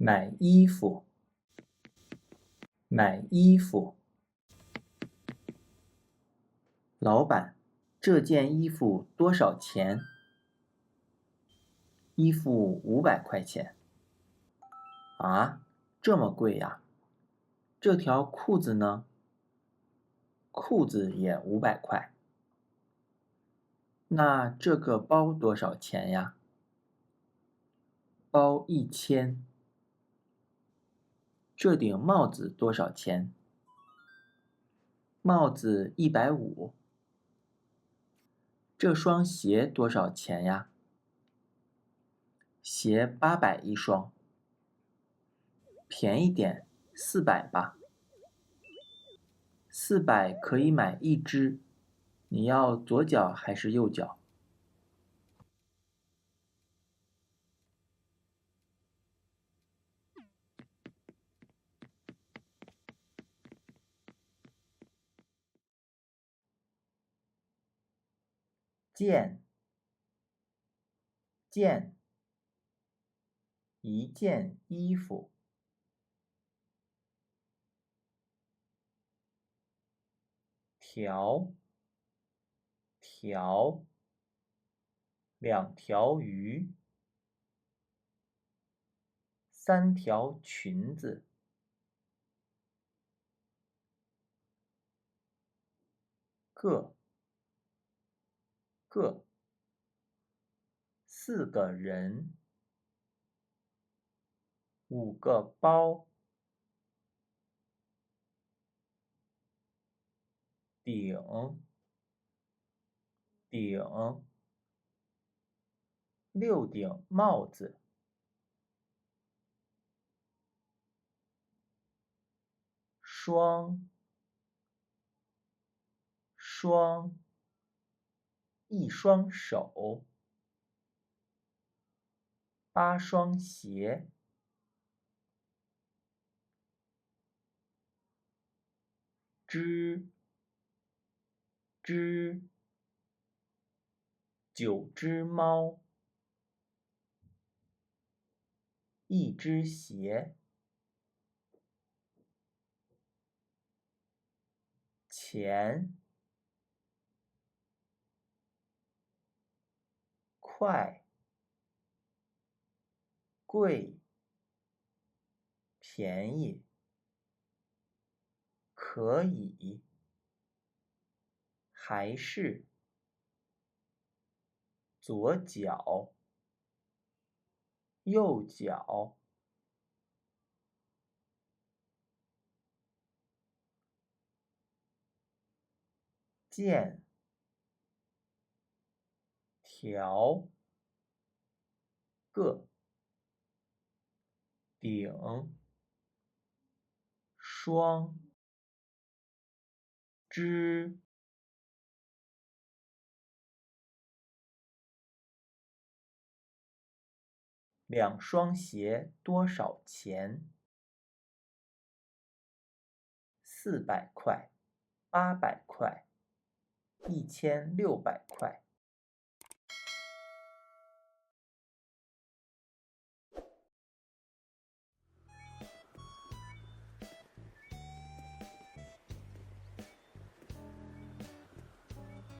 买衣服，买衣服。老板，这件衣服多少钱？衣服500块钱。啊，这么贵呀？这条裤子呢？裤子也500块。那这个包多少钱呀？包1000。这顶帽子多少钱？帽子150。这双鞋多少钱呀？鞋800一双。便宜点，400吧。400可以买一只，你要左脚还是右脚？件，件，一件衣服。条，条，2条鱼。3条裙子。个，个。4个人。5个包。顶，顶。6顶帽子。双，双。一双手。8双鞋。只，只。9只猫。1只鞋。钱，快，贵，便宜，可以，还是，左脚，右脚。件，条，个。顶，双。只。2双鞋多少钱？400块，800块，1600块。